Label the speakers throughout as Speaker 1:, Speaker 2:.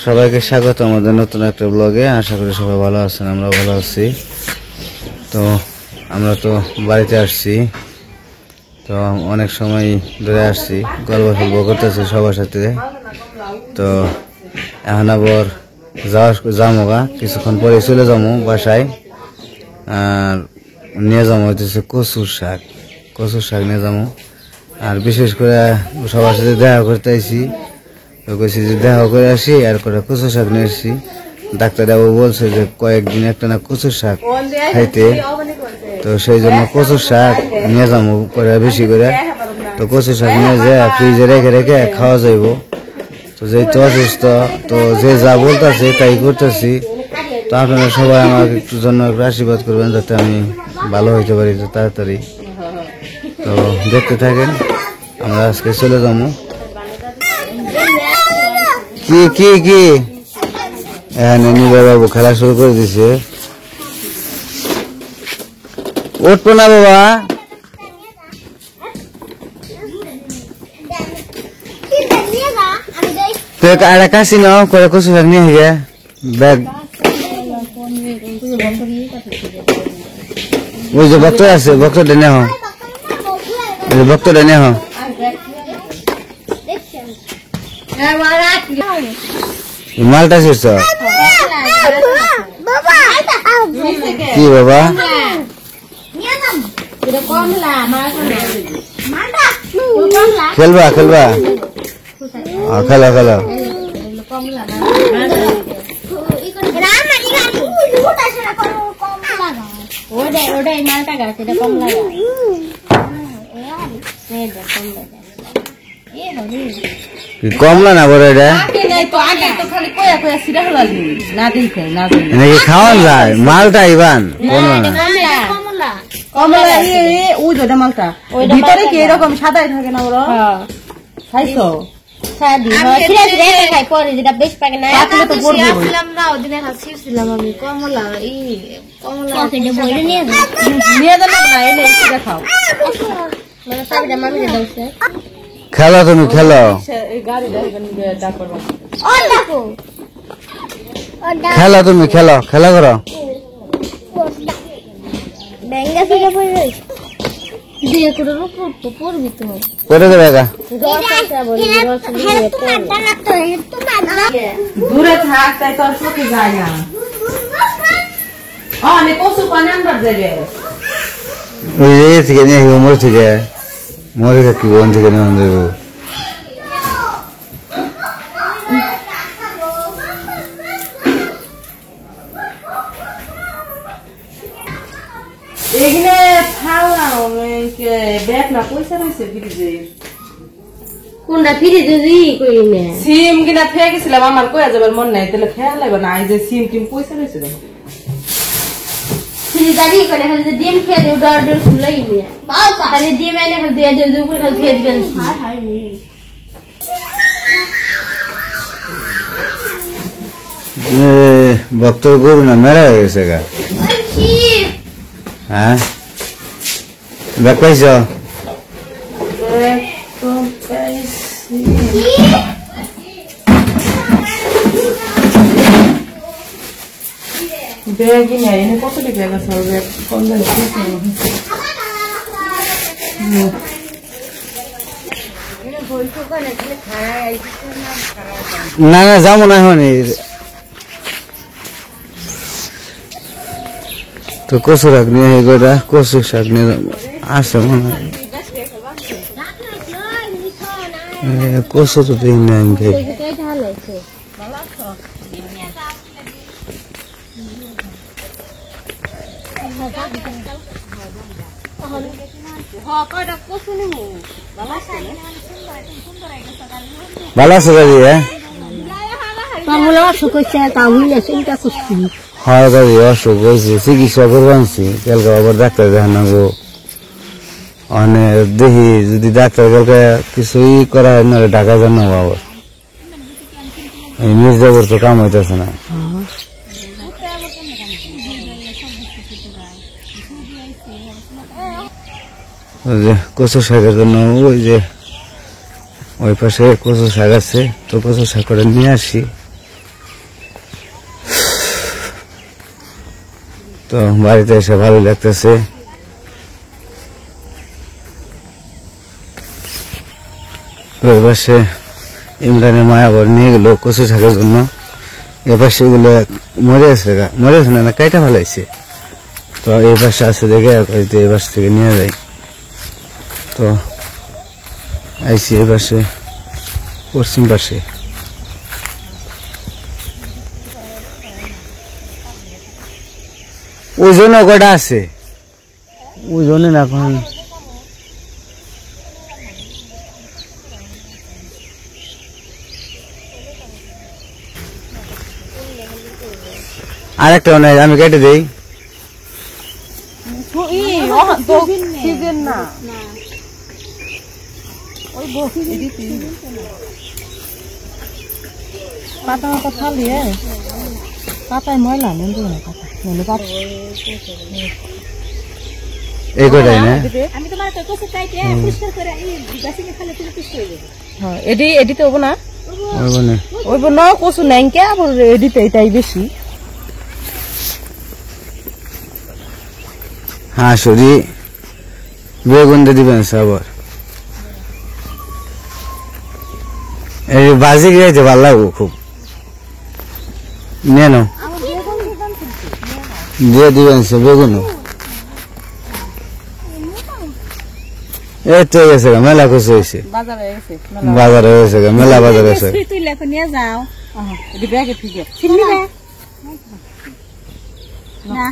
Speaker 1: সবাইকে স্বাগত আমাদের নতুন একটা ব্লগে। আশা করি সবাই ভালো আছেন, আমরা ভালো আছি। তো আমরা তো বাড়িতে আসছি, তো অনেক সময় ধরে আসছি, গল্প সল্প করতেছি সবার সাথে। তো এখন আবার যাবো গা, কিছুক্ষণ পরে চলে যাবো বাসায়। আর নিয়ে যাবো হইতেছে কচুর শাক নিয়ে যাবো। আর বিশেষ করে সবার সাথে দেখা করতে আইসি, কইছি যে দেখা করে আসি, আর করে কচু শাক নিয়ে আসছি। ডাক্তার বাবু বলছে যে কয়েকদিন একটা না কচু শাক খাইতে, তো সেই জন্য কচু শাক নিয়ে যাবো করে বেশি করে। তো কচু শাক নিয়ে যায় ফ্রিজে রেখে রেখে খাওয়া যাইব। তো যেহেতু অসুস্থ, তো যে যা বলতেছে তাই করতেছি। তো আপনারা সবাই আমাকে একটু জন্য একটু আশীর্বাদ করবেন যাতে আমি ভালো হইতে পারি তাড়াতাড়ি। তো দেখতে থাকেন, আমরা আজকে চলে যাবো। কি কি কি এখানে নীলা বাবু খেলা শুরু করে দিছে। উঠবো না বাবা, তো একটা কাশি নাও করে কচু শাক নিয়ে গে ব্যাগ। ওই যে বক্তর আছে, বক্তরটা নেহ, বক্তরটা নেহ। মালটা শেষ কি বাবা? খেলবা খেলবা, খেলো খেলো। কমলা না বড় এটা নাকি খাওয়ান যায়? মালটা ইবান
Speaker 2: মালটা ভিতরে কি এরকম সাদাই থাকে না? ওরা খাইছো
Speaker 1: খেলো, তুমি খেলো খেলো, তুমি খেলো, খেলা করো। করে দেবে
Speaker 2: দূরে থাক, তাই তোর চোখে যায় না। কচু পানি আনবার যাবে
Speaker 1: ওই থেকে নিয়ে মোর থেকে মরে থাকি বোন থেকে নিয়ে দেবো।
Speaker 2: এখানে খাওয়া ব্যাগ না পয়সা রয়েছে ফ্রিজে।
Speaker 3: কোনটা ফ্রিজে করি না?
Speaker 2: সিম কিনা খেয়ে গেছিলাম, আমার কয়ে যাবার মন নাই, তাহলে খেয়াল লাগবে না। এই যে সিম টিম পয়সা রয়েছে
Speaker 3: ফ্রিজারি করে খালি ডিম খেয়ে দেব, ডর ডর খুলে গিয়ে খালি ডিম এনে খালি দিয়ে দেব, দুপুর খালি খেয়ে দিবেন।
Speaker 1: বক্তর গরু না মেরা হয়ে গেছে গা। হ্যাঁ ব্যাগ পাইছ?
Speaker 2: ব্যাগই নেই, এনে কতটি ব্যাগ আছে? ব্যাগ কম দাম
Speaker 1: না না যাবো না এখন। তো কচু শাক নিয়ে গোটা কচু শাক নিয়ে আসছে মনে হয়। কচু তো দিন না ভালো আছে দাদি? হ্যাঁ দাদি অসুখ হয়েছে, চিকিৎসা করবানছি, কালকে আবার ডাক্তার দেখানো। অনেক দেখি যদি ডাক্তার কালকে কিছুই করা হয় না ঢাকা জানো আবার এই মির্জাপুর তো কাম হইতেছে না। কচু শাকের জন্য ওই যে ওই পাশে কচু শাক আছে, তো কচু শাক করে নিয়ে আসি। তো বাড়িতে এসে ভালো লাগতেছে। ওই পাশে ইমরানের মায়াবর নিয়ে গেল কচু শাকের জন্য। এপাশে এগুলো মরে আছে না কাইটা ফেলাইছে। তো এই পাশে আছে দেখে এই পাশ থেকে নিয়ে যাই। তো আইসি এই পাশে পশ্চিম পাশে। ওজনও কটা আছে, ওজনে না এখন আরেকটা নাই, আমি কেটে দেই।
Speaker 2: সিজন না পাতা মাথা ফালিয়ে পাতায় ময়লা নেন
Speaker 1: এই কটাই না?
Speaker 3: আমি তোমার কচু কাইটে পরিষ্কার করে এই গাছে খালে তুমি পুষ্ট হয়ে যাবে।
Speaker 2: হ্যাঁ এডিতে হবো না,
Speaker 1: ওই
Speaker 2: না কচু ন্যাংকে আবার এডিতে এটাই বেশি।
Speaker 1: হ্যাঁ সরি বেগুন দিয়ে দিবেন আবার। এই বাজি গিয়েছে ভালো লাগবো খুব। নিয়ে নাও, দিয়ে দিবেন সে বেগুনও। এই তো গেছে মেলা খুশি হয়েছে, বাজারে হয়েছে মেলা বাজারে হয়েছে।
Speaker 3: নিয়ে যাও
Speaker 2: ব্যাগে ফিকে
Speaker 3: না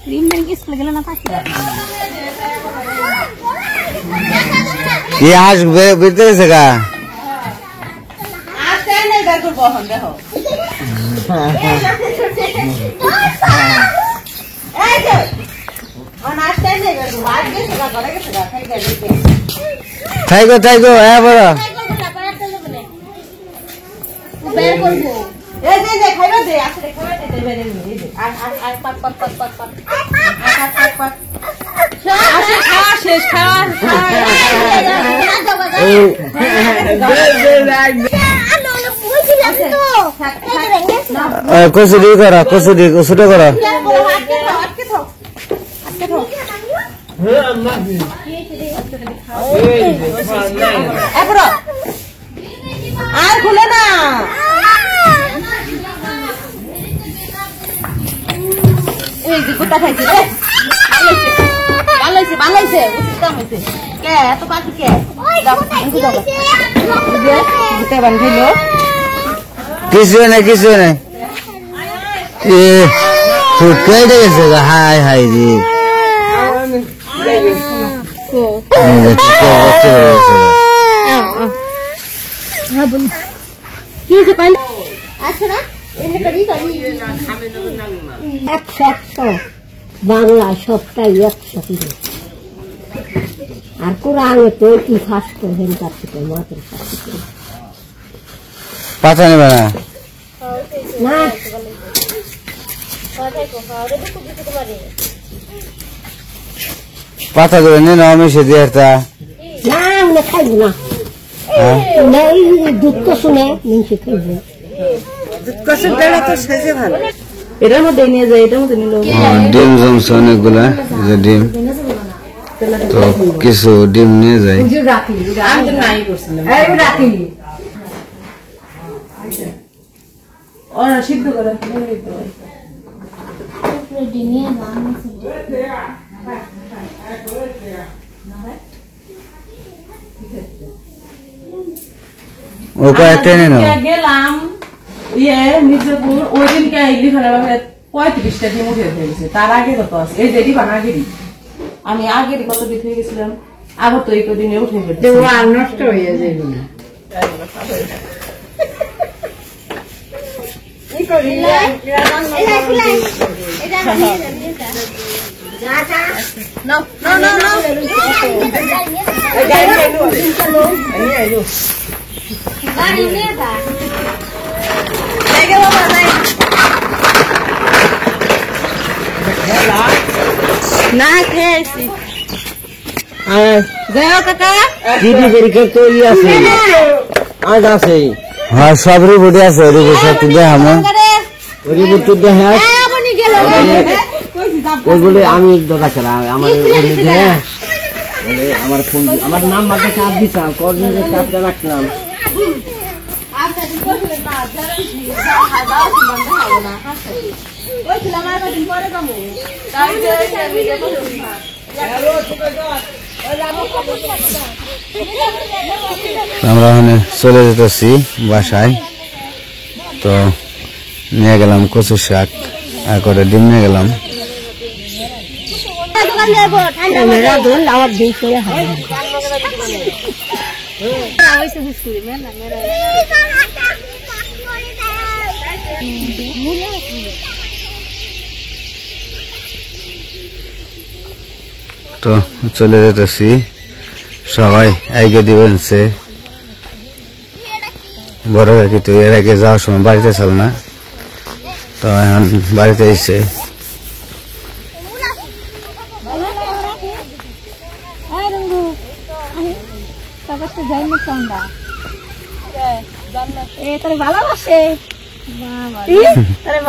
Speaker 3: ক্রিম ব্যাংক স্কুলে গেল না পাখি
Speaker 1: কি আসবে বুঝতে গেছে গা। থাইগো থাইগো হ্যাঁ বড়
Speaker 3: বের করবো
Speaker 2: শেষ খাওয়া
Speaker 1: কচুরি করা, কচুরি ছোট করা।
Speaker 2: আর খুলে না এই যে গোটা খাইছি রে। ভালো হয়েছে উচিত দাম হয়েছে। কে এত পাখি কে গোটা বান্ধিল
Speaker 1: কিছু নাই কিছু নাই। ফুটকাই গেছে গা। হাই হাই রে
Speaker 3: বাংলা সবটাই 100 কিলো আর কোরআনে তো কি ফাস্ট হেন কাটতে মাত্র 7 কিলো
Speaker 1: পাতা নেবে না
Speaker 3: না
Speaker 1: পাতা করে নিয়ে নাও মিশে দিয়ে একটা।
Speaker 3: না আমরা খাইব না না এই দুধ তো শুনে মিশে খাইব।
Speaker 2: এটার মধ্যে নিয়ে যায়, এটার মধ্যে নিল
Speaker 1: ডিম জমছে অনেকগুলা ডিম। তো কিছু ডিম নিয়ে যায়।
Speaker 2: সিদ্ধ করে
Speaker 1: ও কয়েকটা নিয়ে নাও।
Speaker 2: গেলাম মির্জাপুর ওই দিনকে 35টা ডিম উঠে ফেলছে। তার আগে কত আছে এই যে ডিম আগেরই, আমি আগেরই কত দিন হয়ে গেছিলাম। আবার তো এই কদিনে উঠে ফেলছে নষ্ট হয়ে যায়। না খেয়েছি
Speaker 1: দিদি পরীক্ষা তৈরি আছে আজ আছে। হ্যাঁ সব রিপোর্টে আছে, রিপোর্ট সব দেখাম রিপোর্ট তো দেখা
Speaker 4: ওইগুলো আমি দাদা খেলা আমার আমার ফোন আমার নাম্বারটা চাপ দিতাম কদিন চাপটা রাখলাম
Speaker 1: আমরা ওখানে চলে যেতেছি বাসায়। তো নিয়ে গেলাম কচু শাক আর করে ডিম নিয়ে গেলাম।
Speaker 3: আমার দুই করে হয়
Speaker 1: তো চলে যেতেছি, সবাই আগে দিবেন সে বড় কাকি তো এর আগে যাওয়ার সময় বাড়িতে ছিল না, তো এখন বাড়িতে এসে
Speaker 3: ভালোবাসে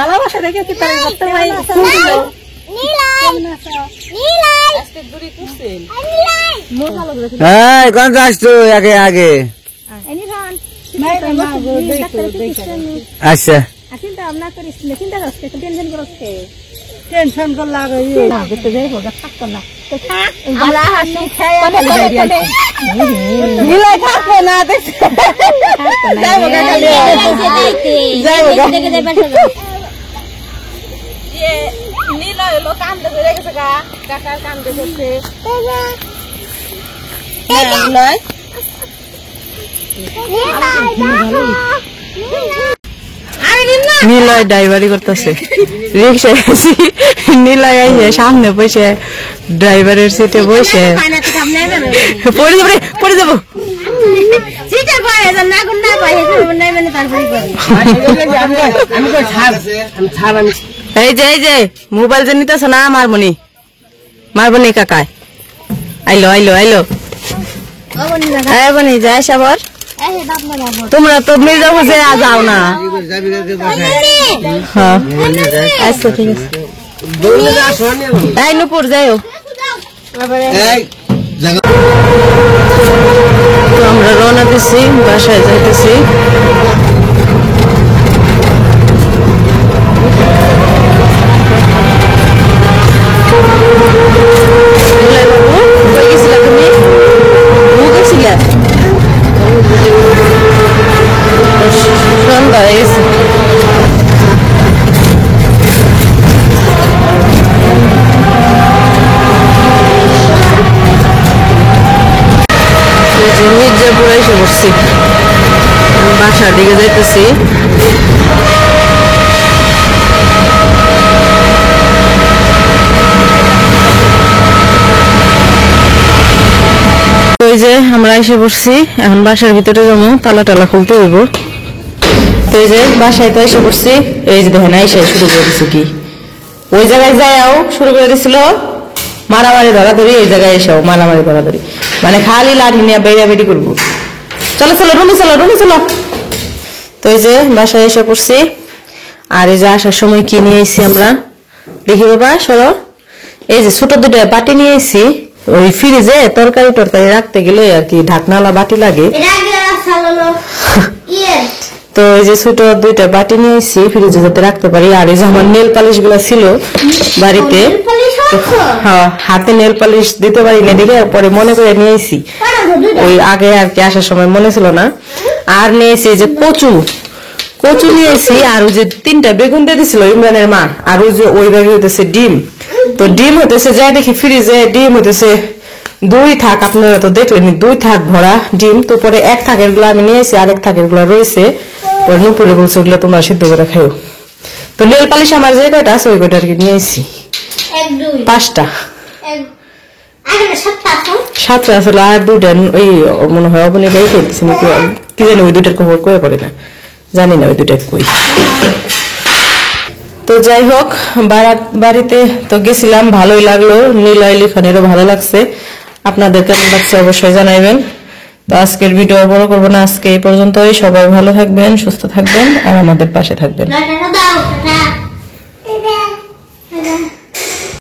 Speaker 3: ভালোবাসা দেখে কি তার
Speaker 1: কোন আসতো আগে আগে আচ্ছা
Speaker 3: চিন্তা ভাবনা করিস চিন্তা করছে টেনশন করছে টেনশন করলে যাই হোক থাকতো না
Speaker 2: নীলয় ড্রাইভারি করতেছে রিক্সায় আছি, নীলয় আইসে সামনে বসে ড্রাইভারের সিটে বসে পড়ে যাবো। এই যে মোবাইল যে নিতেছ না মারবনি কাকায় আইলো বনি যাই আবার তোমরা তো মির্জা হোসে যাও না। আচ্ছা ঠিক আছে, তাই নুপুর যাইও। তো আমরা রওনা দিচ্ছি, বাসায় যাইতেছি। সন্ধ্যা হয়ে গেছে। মির্জাপুর এসে বসছি, বাসার দিকে যাইতেছি। ওই যে আমরা এসে বসছি, এখন বাসার ভিতরে যাবো, তালা টালা খুলতে হইব। তো এই যে বাসায় তো এসে বসছি, এই যে দেখেন এসে শুরু করে দিচ্ছে কি ওই জায়গায় যাও শুরু করে দিছিল মারামারি ধরাধরি, এই জায়গায় এসেও মারামারি ধরাধরি, মানে খালি লাঠি নিয়ে বেড়াবেড়ি করবো। চলো রুমে চলো। তো এই যে বাসায় এসে পড়ছি, আর এই যে আসার সময় কি নিয়ে এসছি আমরা দেখি বাবা সরো। এই যে ছোট দুটো বাটি নিয়ে এসছি, ওই ফ্রিজে তরকারি রাখতে গেলে আর কি ঢাকনালা বাটি লাগে। তো এই যে ছোট দুইটা বাটি নিয়ে এসছি ফ্রিজে যাতে রাখতে পারি। আর এই যে আমার নেল পালিশ গুলা ছিল বাড়িতে, হাতে নেল পালিশ দিতে পারি না দেখে পরে মনে করে নিয়ে এসছি, ওই আগে আর কি আসার সময় মনে ছিল না। আর নিয়েছি যে কচু নিয়েছি, আর ওই যে 3টা বেগুন দিয়ে দিছিল ইমরানের মা, আর ওই যে ওই ব্যাগে হইতেছে ডিম। তো ডিম হইতেছে যাই দেখি ফ্রিজে ডিম হইতেছে 2 থাক, আপনারা তো দেখলেন 2 থাক ভরা ডিম। তো পরে 1 থাকের গুলো আমি নিয়েছি, আর 1 থাকের গুলো রয়েছে, পরে নুপুরে বলছে ওগুলো তোমরা সিদ্ধ করে খাও। তো নেল পালিশ আমার যে কয়টা আছে ওই কয়টা আর কি নিয়েছি, 5টা 7টা আসলে, আর 2টা ওই মনে হয় অবনী গাই খেলতেছি নাকি কি জানি, ওই 2টার খবর কয়ে পড়ে না, জানি না ওই 2টা কই। তো যাই হোক বাড়িতে তো গেছিলাম, ভালোই লাগলো, নীলয় লিখনেরও ভালো লাগছে। আপনাদের কেমন লাগছে অবশ্যই জানাইবেন। তো আজকের ভিডিও বড় করবো না, আজকে এই পর্যন্তই। সবাই ভালো থাকবেন, সুস্থ থাকবেন, আর আমাদের পাশে থাকবেন।